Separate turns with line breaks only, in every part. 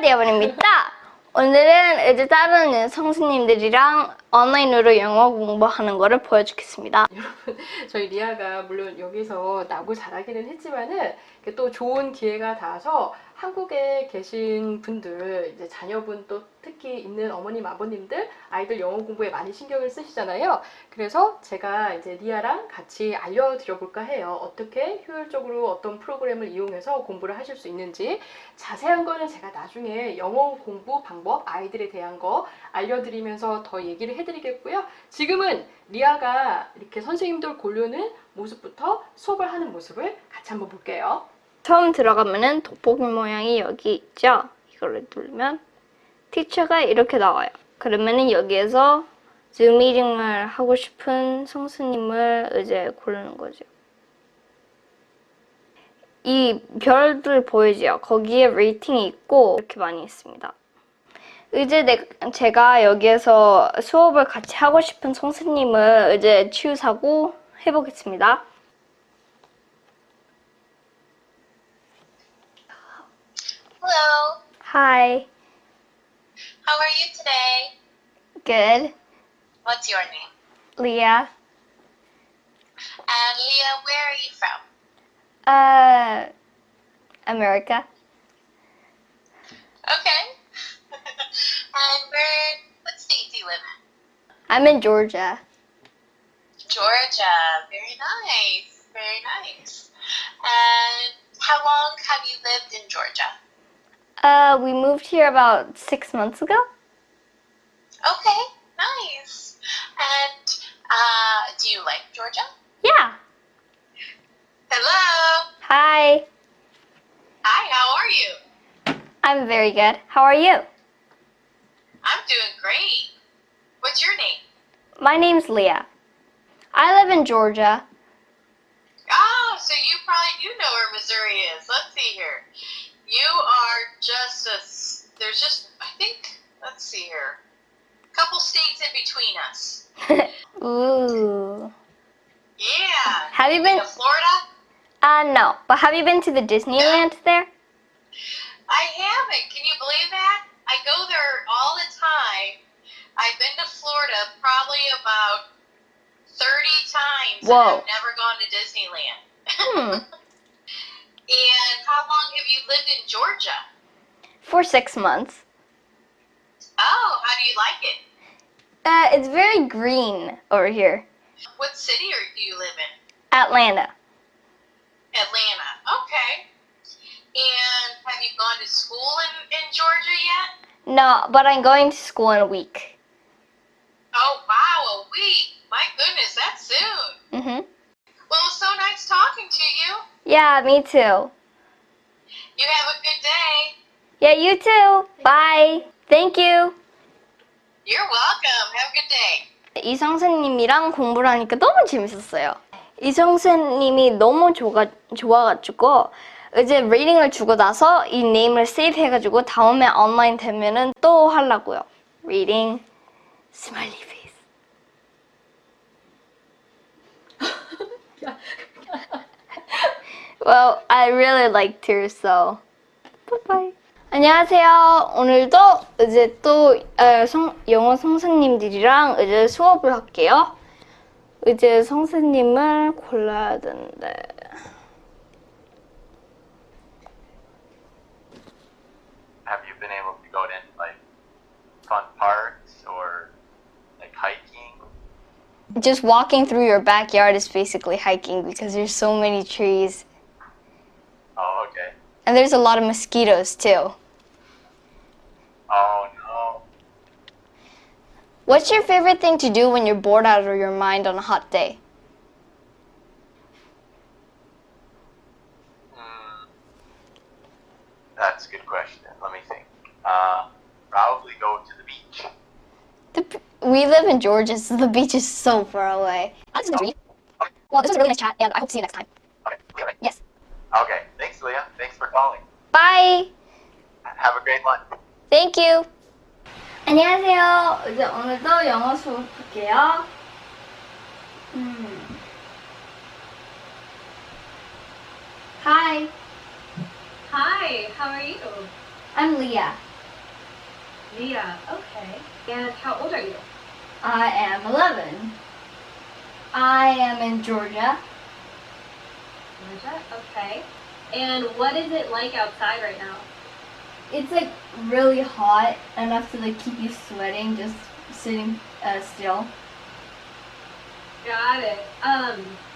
대원입니다. 오늘은 이제 다른 선생님들이랑 온라인으로 영어 공부하는 거를 보여주겠습니다.
여러분, 저희 리아가 물론 여기서 나고 자라기는 했지만은 또 좋은 기회가 닿아서 한국에 계신 분들, 이제 자녀분 또 특히 있는 어머님, 아버님들, 아이들 영어 공부에 많이 신경을 쓰시잖아요. 그래서 제가 이제 리아랑 같이 알려드려 볼까 해요. 어떻게 효율적으로 어떤 프로그램을 이용해서 공부를 하실 수 있는지. 자세한 거는 제가 나중에 영어 공부 방법, 아이들에 대한 거 알려드리면서 더 얘기를 해드리겠고요. 지금은 리아가 이렇게 선생님들 고르는 모습부터 수업을 하는 모습을 같이 한번 볼게요.
처음 들어가면은 돋보기 모양이 여기 있죠? 이거를 누르면 티처가 이렇게 나와요. 그러면은 여기에서 줌 미팅을 하고 싶은 선생님을 이제 고르는 거죠. 이 별들 보이죠? 거기에 레이팅이 있고 이렇게 많이 있습니다. 이제 제가 여기에서 수업을 같이 하고 싶은 선생님을 이제 추스하고 해보겠습니다.
Hello,
Hi.
how are you today?
Good.
What's your name?
Leah.
And Leah, where are you from?
America.
Okay. And what state do you live in?
I'm in Georgia.
Georgia. Very nice. Very nice. And how long have you lived in Georgia?
We moved here about 6 months ago.
Okay, nice. And do you like Georgia?
Yeah.
Hello.
Hi.
Hi, how are you?
I'm very good. How are you?
I'm doing great. What's your name?
My name's Leah. I live in Georgia.
Oh, so you probably do know where Missouri is. Let's see here. You are there's just, I think, let's see here, a couple states in between us.
Ooh.
Yeah.
Have you been?
To Florida?
No. But have you been to the Disneyland there?
I haven't. Can you believe that? I go there all the time. I've been to Florida probably about 30 times.
Whoa.
And I've never gone to Disneyland.
Hmm.
And how long have you lived in Georgia?
For 6 months.
Oh, how do you like it?
It's very green over here.
What city do you live in?
Atlanta.
Atlanta. Okay. And have you gone to school in Georgia yet?
No, but I'm going to school in a week.
Oh, wow, a week. My goodness, that's soon.
Mhm.
Well, it was so nice talking to you.
Yeah, me too.
You have a good day.
Yeah, you too. Bye. Thank you.
You're welcome. Have a good day.
이 선생님이랑 공부를 하니까 너무 재밌었어요. 이 선생님이 너무 좋아가지고 이제 리딩을 주고 나서 이 네임을 세이브 해가지고 다음에 온라인 되면은 또 하려고요. 리딩, 스마일리 페이스. Well, I really liked her, so bye bye. 안녕하세요. 오늘도 이제 또 영어 선생님들이랑 이제 수업을 할게요. 이제 선생님을 골라야 되는데.
Have you been able to go to any, like, fun parks or like hiking?
Just walking through your backyard is basically hiking because there's so many trees.
Oh, okay.
And there's a lot of mosquitoes too.
Oh no.
What's your favorite thing to do when you're bored out of your mind on a hot day?
That's a good question. Let me think. Probably go to the beach.
We live in Georgia, so the beach is so far away. This is
Okay.
Well, this was a really nice chat, and I hope to see you next time.
Okay. Okay.
Yes.
Okay. Thanks, Leah. Thanks for calling.
Bye.
Have a great lunch.
Thank you. 안녕하세요. 이제 오늘도 영어 수업할게요. Hi.
Hi, how are you?
I'm Leah.
Leah, okay. And how old are you?
I am 11. I am in Georgia.
Georgia, okay. And what is it like outside right now?
It's like really hot enough to like keep you sweating just sitting still.
Got it.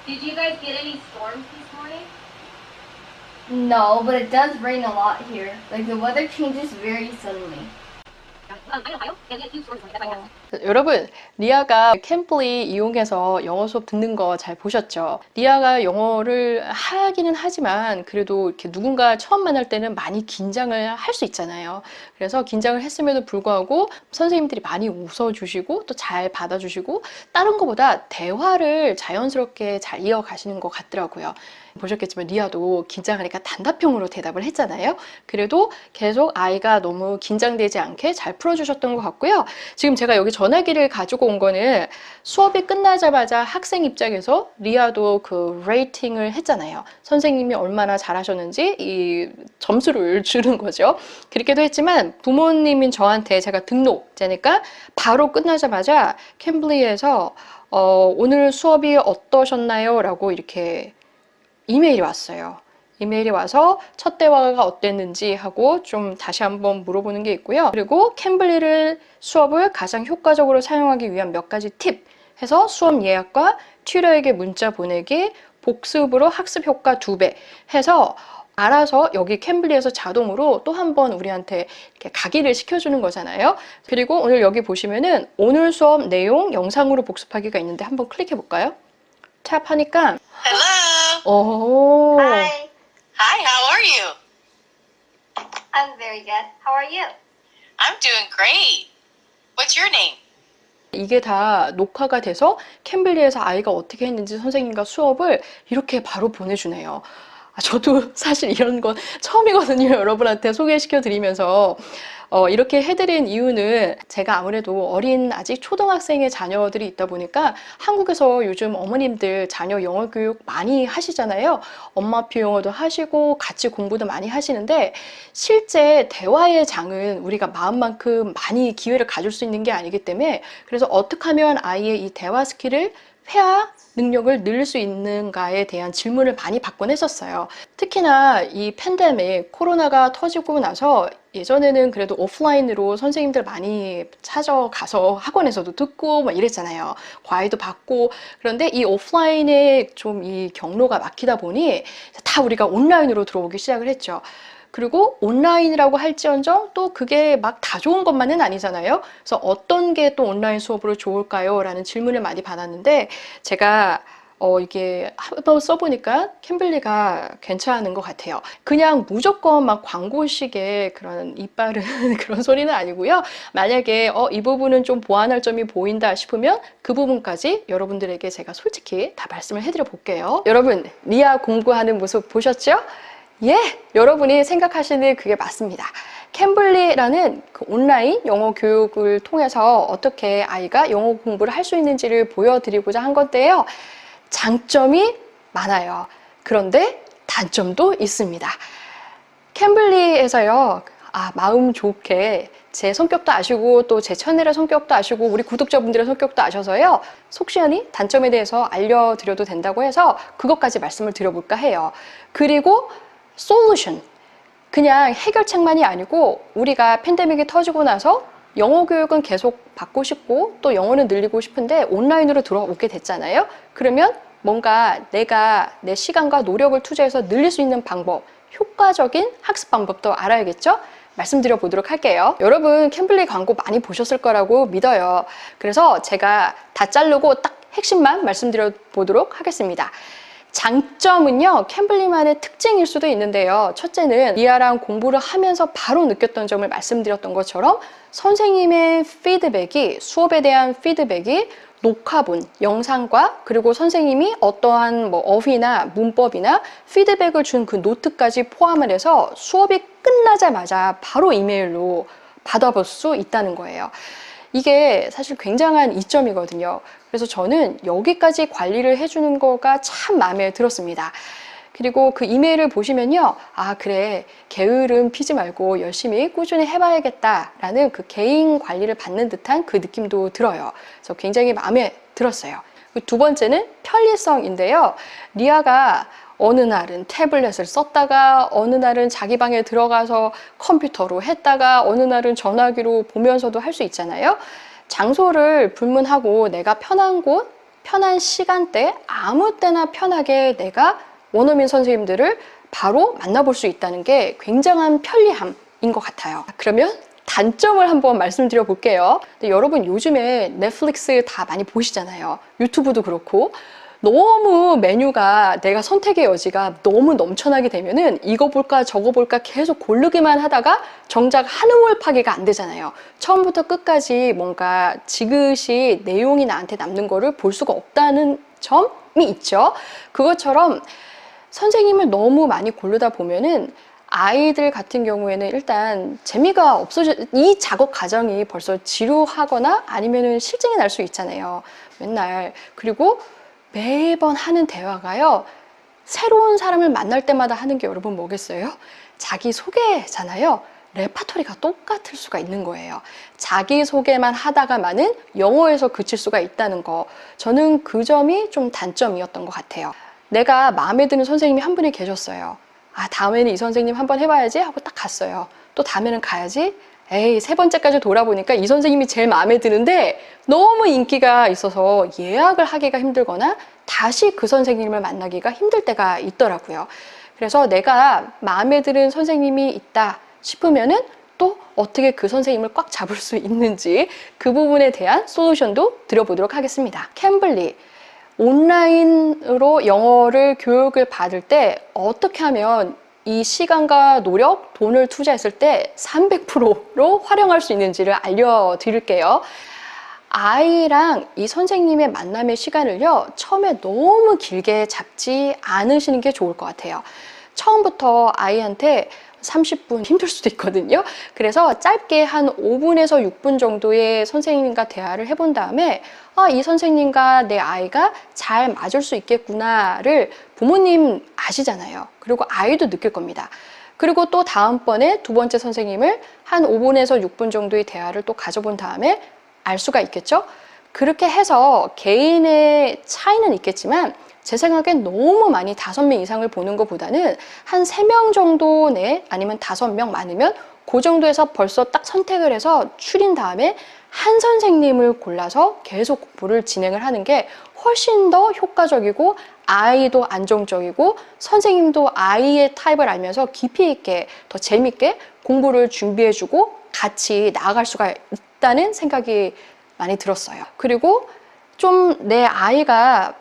Did you guys get any storms this morning?
No, but it does rain a lot here. Like the weather changes very suddenly.
I'm in Ohio, and we had 2 storms this morning. That's why I asked.
여러분, 리아가 캠플리 이용해서 영어 수업 듣는 거 잘 보셨죠? 리아가 영어를 하기는 하지만 그래도 이렇게 누군가 처음 만날 때는 많이 긴장을 할 수 있잖아요. 그래서 긴장을 했음에도 불구하고 선생님들이 많이 웃어주시고 또 잘 받아주시고 다른 것보다 대화를 자연스럽게 잘 이어가시는 것 같더라고요. 보셨겠지만 리아도 긴장하니까 단답형으로 대답을 했잖아요. 그래도 계속 아이가 너무 긴장되지 않게 잘 풀어주셨던 것 같고요. 지금 제가 여기 전화기를 가지고 온 거는 수업이 끝나자마자 학생 입장에서 리아도 그 레이팅을 했잖아요. 선생님이 얼마나 잘하셨는지 이 점수를 주는 거죠. 그렇게도 했지만 부모님인 저한테 제가 등록자니까 바로 끝나자마자 캠블리에서 오늘 수업이 어떠셨나요? 라고 이렇게 이메일이 왔어요. 이메일이 와서 첫 대화가 어땠는지 하고 좀 다시 한번 물어보는 게 있고요. 그리고 캠블리를 수업을 가장 효과적으로 사용하기 위한 몇 가지 팁 해서 수업 예약과 튜러에게 문자 보내기, 복습으로 학습 효과 2배 해서 알아서 여기 캠블리에서 자동으로 또 한 번 우리한테 이렇게 각인을 시켜주는 거잖아요. 그리고 오늘 여기 보시면은 오늘 수업 내용 영상으로 복습하기가 있는데 한번 클릭해 볼까요? 탭하니까
Hello.
오.
Hi,
Hi, how are you?
I'm very good. How are you?
I'm doing great. What's your name?
이게 다 녹화가 돼서 캠블리에서 아이가 어떻게 했는지 선생님과 수업을 이렇게 바로 보내주네요. 저도 사실 이런 건 처음이거든요. 여러분한테 소개시켜 드리면서 이렇게 해드린 이유는 제가 아무래도 어린 아직 초등학생의 자녀들이 있다 보니까 한국에서 요즘 어머님들 자녀 영어 교육 많이 하시잖아요. 엄마표 영어도 하시고 같이 공부도 많이 하시는데 실제 대화의 장은 우리가 마음만큼 많이 기회를 가질 수 있는 게 아니기 때문에 그래서 어떻게 하면 아이의 이 대화 스킬을 회화 능력을 늘릴 수 있는가에 대한 질문을 많이 받곤 했었어요. 특히나 이 팬데믹 코로나가 터지고 나서 예전에는 그래도 오프라인으로 선생님들 많이 찾아가서 학원에서도 듣고 막 이랬잖아요. 과외도 받고. 그런데 이 오프라인에 좀 이 경로가 막히다 보니 다 우리가 온라인으로 들어오기 시작을 했죠. 그리고 온라인이라고 할지언정 또 그게 막 다 좋은 것만은 아니잖아요. 그래서 어떤 게 또 온라인 수업으로 좋을까요? 라는 질문을 많이 받았는데 제가 이게 한번 써보니까 캠블리가 괜찮은 것 같아요. 그냥 무조건 막 광고식의 그런 이빠른 그런 소리는 아니고요. 만약에 이 부분은 좀 보완할 점이 보인다 싶으면 그 부분까지 여러분들에게 제가 솔직히 다 말씀을 해드려 볼게요. 여러분, 리아 공부하는 모습 보셨죠? 예, 여러분이 생각하시는 그게 맞습니다. 캠블리라는 그 온라인 영어 교육을 통해서 어떻게 아이가 영어 공부를 할 수 있는지를 보여드리고자 한 건데요. 장점이 많아요. 그런데 단점도 있습니다. 캠블리에서요, 마음 좋게 제 성격도 아시고 또 제 채널의 성격도 아시고 우리 구독자분들의 성격도 아셔서요, 속 시원히 단점에 대해서 알려드려도 된다고 해서 그것까지 말씀을 드려볼까 해요. 그리고 솔루션, 그냥 해결책만이 아니고 우리가 팬데믹이 터지고 나서 영어 교육은 계속 받고 싶고 또 영어는 늘리고 싶은데 온라인으로 들어오게 됐잖아요. 그러면 뭔가 내가 내 시간과 노력을 투자해서 늘릴 수 있는 방법, 효과적인 학습 방법도 알아야겠죠? 말씀드려 보도록 할게요. 여러분 캠블리 광고 많이 보셨을 거라고 믿어요. 그래서 제가 다 자르고 딱 핵심만 말씀드려 보도록 하겠습니다. 장점은요, 캠블리만의 특징일 수도 있는데요. 첫째는 리아랑 공부를 하면서 바로 느꼈던 점을 말씀드렸던 것처럼 선생님의 피드백이, 수업에 대한 피드백이 녹화본, 영상과 그리고 선생님이 어떠한 어휘나 문법이나 피드백을 준 그 노트까지 포함을 해서 수업이 끝나자마자 바로 이메일로 받아볼 수 있다는 거예요. 이게 사실 굉장한 이점이거든요. 그래서 저는 여기까지 관리를 해주는 거가 참 마음에 들었습니다. 그리고 그 이메일을 보시면요. 아, 그래. 게으름 피지 말고 열심히 꾸준히 해봐야겠다라는 그 개인 관리를 받는 듯한 그 느낌도 들어요. 그래서 굉장히 마음에 들었어요. 두 번째는 편리성인데요. 리아가 어느 날은 태블릿을 썼다가 어느 날은 자기 방에 들어가서 컴퓨터로 했다가 어느 날은 전화기로 보면서도 할 수 있잖아요. 장소를 불문하고 내가 편한 곳, 편한 시간대, 아무 때나 편하게 내가 원어민 선생님들을 바로 만나볼 수 있다는 게 굉장한 편리함인 것 같아요. 그러면 단점을 한번 말씀드려 볼게요. 여러분 요즘에 넷플릭스 다 많이 보시잖아요. 유튜브도 그렇고. 너무 메뉴가 내가 선택의 여지가 너무 넘쳐나게 되면은 이거 볼까 저거 볼까 계속 고르기만 하다가 정작 한 우물 파기가 안 되잖아요. 처음부터 끝까지 뭔가 지그시 내용이 나한테 남는 거를 볼 수가 없다는 점이 있죠. 그것처럼 선생님을 너무 많이 고르다 보면은 아이들 같은 경우에는 일단 재미가 없어져, 이 작업 과정이 벌써 지루하거나 아니면은 실증이 날 수 있잖아요. 맨날. 그리고 매번 하는 대화가요, 새로운 사람을 만날 때마다 하는 게 여러분 뭐겠어요? 자기소개잖아요. 레파토리가 똑같을 수가 있는 거예요. 자기소개만 하다가만은 영어에서 그칠 수가 있다는 거. 저는 그 점이 좀 단점이었던 것 같아요. 내가 마음에 드는 선생님이 한 분이 계셨어요. 아, 다음에는 이 선생님 한번 해봐야지 하고 딱 갔어요. 또 다음에는 가야지. 에이, 세 번째까지 돌아보니까 이 선생님이 제일 마음에 드는데 너무 인기가 있어서 예약을 하기가 힘들거나 다시 그 선생님을 만나기가 힘들 때가 있더라고요. 그래서 내가 마음에 드는 선생님이 있다 싶으면은 또 어떻게 그 선생님을 꽉 잡을 수 있는지 그 부분에 대한 솔루션도 드려보도록 하겠습니다. 캠블리. 온라인으로 영어를 교육을 받을 때 어떻게 하면 이 시간과 노력, 돈을 투자했을 때 300%로 활용할 수 있는지를 알려드릴게요. 아이랑 이 선생님의 만남의 시간을요, 처음에 너무 길게 잡지 않으시는 게 좋을 것 같아요. 처음부터 아이한테 30분 힘들 수도 있거든요. 그래서 짧게 한 5분에서 6분 정도의 선생님과 대화를 해본 다음에 아, 이 선생님과 내 아이가 잘 맞을 수 있겠구나를 부모님 아시잖아요. 그리고 아이도 느낄 겁니다. 그리고 또 다음번에 두 번째 선생님을 한 5분에서 6분 정도의 대화를 또 가져본 다음에 알 수가 있겠죠. 그렇게 해서 개인의 차이는 있겠지만 제 생각엔 너무 많이 5명 이상을 보는 것보다는 한 3명 정도 내 아니면 5명 많으면 그 정도에서 벌써 딱 선택을 해서 추린 다음에 한 선생님을 골라서 계속 공부를 진행을 하는 게 훨씬 더 효과적이고 아이도 안정적이고 선생님도 아이의 타입을 알면서 깊이 있게 더 재밌게 공부를 준비해주고 같이 나아갈 수가 있다는 생각이 많이 들었어요. 그리고 좀 내 아이가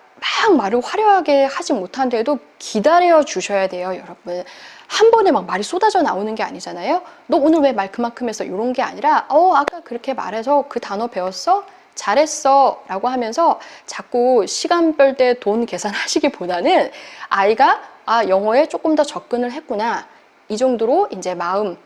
막 말을 화려하게 하지 못한데도 기다려 주셔야 돼요, 여러분. 한 번에 막 말이 쏟아져 나오는 게 아니잖아요. 너 오늘 왜 말 그만큼 했어? 이런 게 아니라 아까 그렇게 말해서 그 단어 배웠어? 잘했어 라고 하면서 자꾸 시간 뺄 때 돈 계산하시기보다는 아이가 영어에 조금 더 접근을 했구나, 이 정도로 이제 마음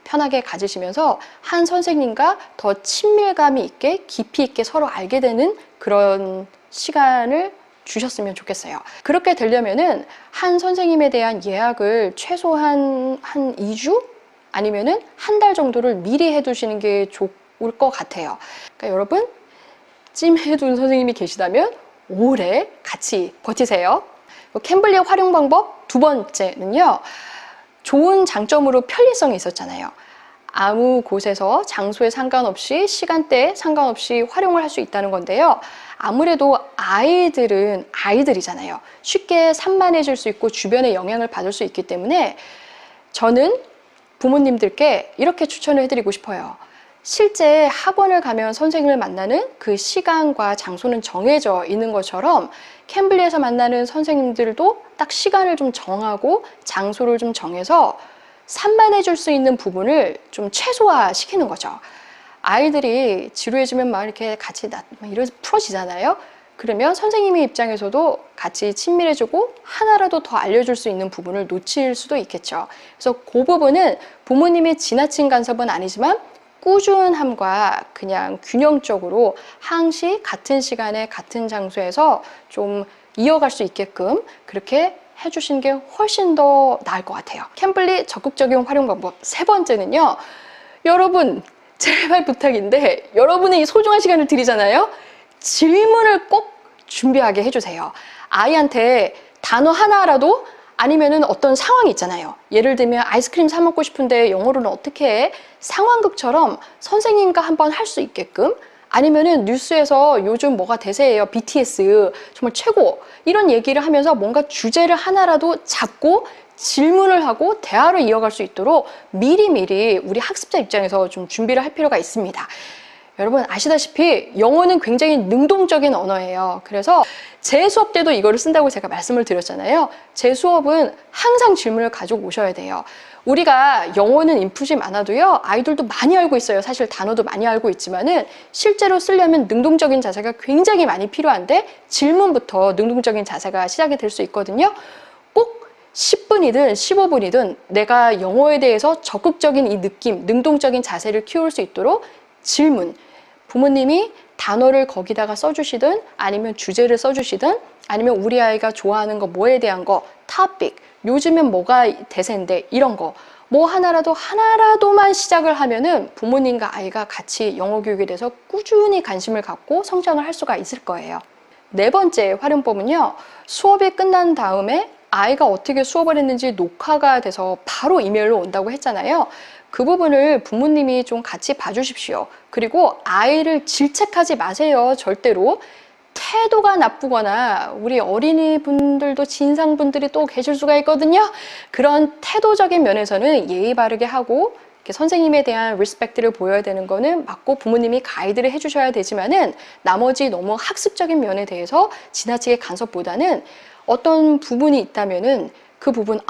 편하게 가지시면서 한 선생님과 더 친밀감이 있게 깊이 있게 서로 알게 되는 그런 시간을 주셨으면 좋겠어요. 그렇게 되려면은 한 선생님에 대한 예약을 최소한 한 2주 아니면은 한 달 정도를 미리 해두시는 게 좋을 것 같아요. 그러니까 여러분, 찜해둔 선생님이 계시다면 오래 같이 버티세요. 캠블리의 활용 방법 두 번째는요, 좋은 장점으로 편리성이 있었잖아요. 아무 곳에서 장소에 상관없이 시간대에 상관없이 활용을 할 수 있다는 건데요. 아무래도 아이들은 아이들이잖아요. 쉽게 산만해질 수 있고 주변에 영향을 받을 수 있기 때문에 저는 부모님들께 이렇게 추천을 해드리고 싶어요. 실제 학원을 가면 선생님을 만나는 그 시간과 장소는 정해져 있는 것처럼 캠블리에서 만나는 선생님들도 딱 시간을 좀 정하고 장소를 좀 정해서 산만해질 수 있는 부분을 좀 최소화시키는 거죠. 아이들이 지루해지면 막 이렇게 같이 이러면서 풀어지잖아요. 그러면 선생님의 입장에서도 같이 친밀해지고 하나라도 더 알려줄 수 있는 부분을 놓칠 수도 있겠죠. 그래서 그 부분은 부모님의 지나친 간섭은 아니지만 꾸준함과 그냥 균형적으로 항시 같은 시간에 같은 장소에서 좀 이어갈 수 있게끔 그렇게
해주시는 게 훨씬 더 나을 것 같아요. 캠블리 적극적인 활용 방법 세 번째는요. 여러분 제발 부탁인데 여러분의 이 소중한 시간을 드리잖아요. 질문을 꼭 준비하게 해주세요. 아이한테 단어 하나라도 아니면은 어떤 상황이 있잖아요. 예를 들면 아이스크림 사 먹고 싶은데 영어로는 어떻게 해? 상황극처럼 선생님과 한번 할 수 있게끔, 아니면은 뉴스에서 요즘 뭐가 대세예요. BTS 정말 최고, 이런 얘기를 하면서 뭔가 주제를 하나라도 잡고 질문을 하고 대화를 이어갈 수 있도록 미리미리 우리 학습자 입장에서 좀 준비를 할 필요가 있습니다. 여러분 아시다시피 영어는 굉장히 능동적인 언어예요. 그래서 제 수업 때도 이거를 쓴다고 제가 말씀을 드렸잖아요. 제 수업은 항상 질문을 가지고 오셔야 돼요. 우리가 영어는 인풋이 많아도요, 아이들도 많이 알고 있어요. 사실 단어도 많이 알고 있지만은 실제로 쓰려면 능동적인 자세가 굉장히 많이 필요한데 질문부터 능동적인 자세가 시작이 될 수 있거든요. 꼭 10분이든 15분이든 내가 영어에 대해서 적극적인 이 느낌, 능동적인 자세를 키울 수 있도록 질문, 부모님이 단어를 거기다가 써주시든 아니면 주제를 써주시든 아니면 우리 아이가 좋아하는 거 뭐에 대한 거, topic, 요즘엔 뭐가 대세인데 이런 거 뭐 하나라도만 시작을 하면은 부모님과 아이가 같이 영어 교육에 대해서 꾸준히 관심을 갖고 성장을 할 수가 있을 거예요. 네 번째 활용법은요, 수업이 끝난 다음에 아이가 어떻게 수업을 했는지 녹화가 돼서 바로 이메일로 온다고 했잖아요. 그 부분을 부모님이 좀 같이 봐주십시오. 그리고 아이를 질책하지 마세요. 절대로. 태도가 나쁘거나 우리 어린이분들도 진상분들이 또 계실 수가 있거든요. 그런 태도적인 면에서는 예의 바르게 하고 이렇게 선생님에 대한 리스펙트를 보여야 되는 거는 맞고 부모님이 가이드를 해주셔야 되지만은 나머지 너무 학습적인 면에 대해서 지나치게 간섭보다는 어떤 부분이 있다면은 그 부분,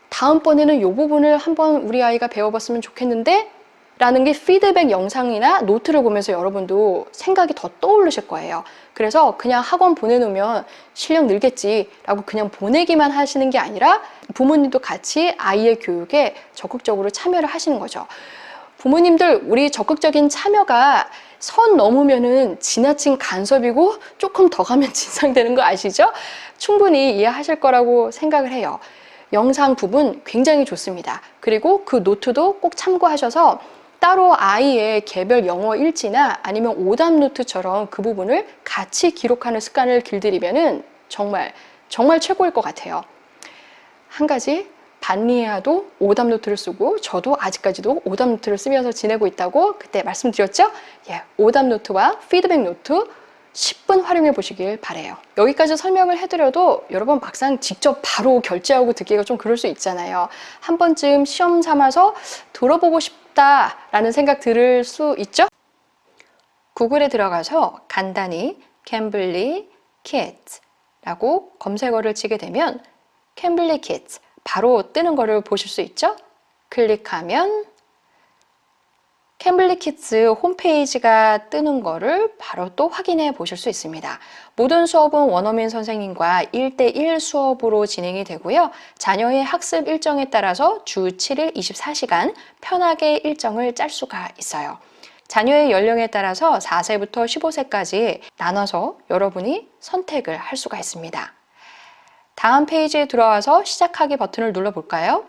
다음번에는 이 부분을 한번 우리 아이가 배워봤으면 좋겠는데 라는 게 피드백 영상이나 노트를 보면서 여러분도 생각이 더 떠오르실 거예요. 그래서 그냥 학원 보내놓으면 실력 늘겠지 라고 그냥 보내기만 하시는 게 아니라 부모님도 같이 아이의 교육에 적극적으로 참여를 하시는 거죠. 부모님들, 우리 적극적인 참여가 선 넘으면은 지나친 간섭이고 조금 더 가면 진상되는 거 아시죠? 충분히 이해하실 거라고 생각을 해요. 영상 부분 굉장히 좋습니다. 그리고 그 노트도 꼭 참고하셔서 따로 아이의 개별 영어 일지나 아니면 오답 노트처럼 그 부분을 같이 기록하는 습관을 길들이면은 정말 최고일 것 같아요. 한 가지, 반리아도 오답 노트를 쓰고 저도 아직까지도 오답 노트를 쓰면서 지내고 있다고 그때 말씀드렸죠? 오답 노트와 피드백 노트 10분 활용해 보시길 바래요. 여기까지 설명을 해드려도 여러분 막상 직접 바로 결제하고 듣기가 좀 그럴 수 있잖아요. 한 번쯤 시험 삼아서 들어보고 싶다라는 생각 들을 수 있죠? 구글에 들어가서 간단히 캠블리 키즈라고 검색어를 치게 되면 캠블리 키즈 바로 뜨는 거를 보실 수 있죠? 클릭하면 캠블리 키즈 홈페이지가 뜨는 거를 바로 또 확인해 보실 수 있습니다. 모든 수업은 원어민 선생님과 1대1 수업으로 진행이 되고요. 자녀의 학습 일정에 따라서 주 7일 24시간 편하게 일정을 짤 수가 있어요. 자녀의 연령에 따라서 4세부터 15세까지 나눠서 여러분이 선택을 할 수가 있습니다. 다음 페이지에 들어와서 시작하기 버튼을 눌러볼까요?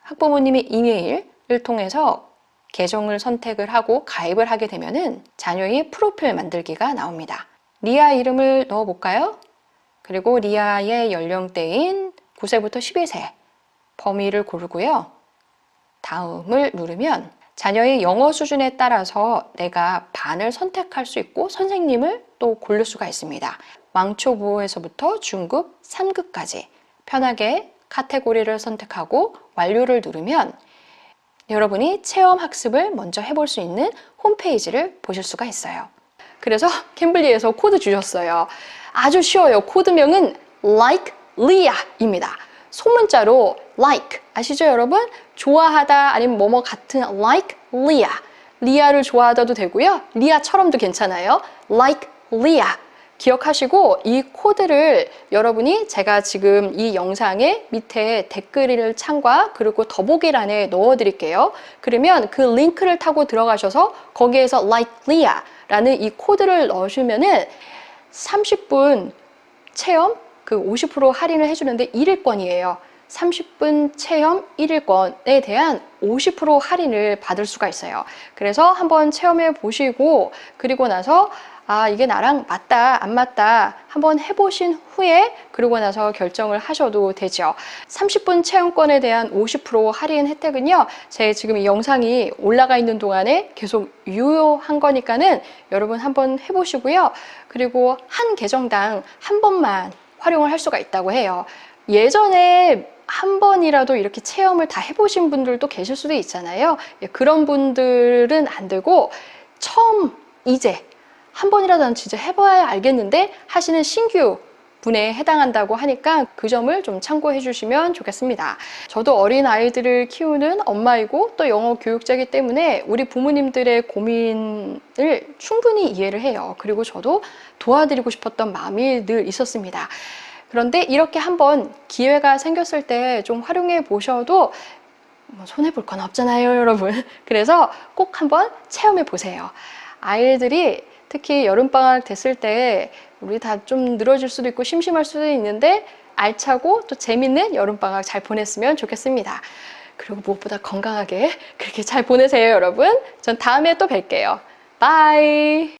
학부모님의 이메일을 통해서 계정을 선택을 하고 가입을 하게 되면은 자녀의 프로필 만들기가 나옵니다. 리아 이름을 넣어볼까요? 그리고 리아의 연령대인 9세부터 12세 범위를 고르고요. 다음을 누르면 자녀의 영어 수준에 따라서 내가 반을 선택할 수 있고 선생님을 또 고를 수가 있습니다. 왕초보에서부터 중급, 3급까지 편하게 카테고리를 선택하고 완료를 누르면 여러분이 체험 학습을 먼저 해볼 수 있는 홈페이지를 보실 수가 있어요. 그래서 캠블리에서 코드 주셨어요. 아주 쉬워요. 코드명은 like Leah입니다. 소문자로 like 아시죠 여러분? 좋아하다 아니면 뭐뭐 같은 like Leah. 리아를 좋아하다도 되고요. 리아처럼도 괜찮아요. like Leah. 기억하시고 이 코드를 여러분이 제가 지금 이 영상의 밑에 댓글 창과 그리고 더보기란에 넣어 드릴게요. 그러면 그 링크를 타고 들어가셔서 거기에서 like Leah 라는 이 코드를 넣으시면은 30분 체험 그 50% 할인을 해주는데 1일권이에요. 30분 체험 1일권에 대한 50% 할인을 받을 수가 있어요. 그래서 한번 체험해 보시고 그리고 나서 아, 이게 나랑 맞다, 안 맞다 한번 해보신 후에 그러고 나서 결정을 하셔도 되죠. 30분 체험권에 대한 50% 할인 혜택은요, 제 지금 이 영상이 올라가 있는 동안에 계속 유효한 거니까는 여러분 한번 해보시고요. 그리고 한 계정당 한 번만 활용을 할 수가 있다고 해요. 예전에 한 번이라도 이렇게 체험을 다 해보신 분들도 계실 수도 있잖아요. 그런 분들은 안 되고 처음 이제 한 번이라도 난 진짜 해봐야 알겠는데 하시는 신규 분에 해당한다고 하니까 그 점을 좀 참고해 주시면 좋겠습니다. 저도 어린 아이들을 키우는 엄마이고 또 영어 교육자이기 때문에 우리 부모님들의 고민을 충분히 이해를 해요. 그리고 저도 도와드리고 싶었던 마음이 늘 있었습니다. 그런데 이렇게 한번 기회가 생겼을 때 좀 활용해 보셔도 뭐 손해볼 건 없잖아요, 여러분. 그래서 꼭 한번 체험해 보세요. 아이들이 특히 여름방학 됐을 때 우리 다 좀 늘어질 수도 있고 심심할 수도 있는데 알차고 또 재밌는 여름방학 잘 보냈으면 좋겠습니다. 그리고 무엇보다 건강하게 그렇게 잘 보내세요, 여러분. 전 다음에 또 뵐게요. 바이.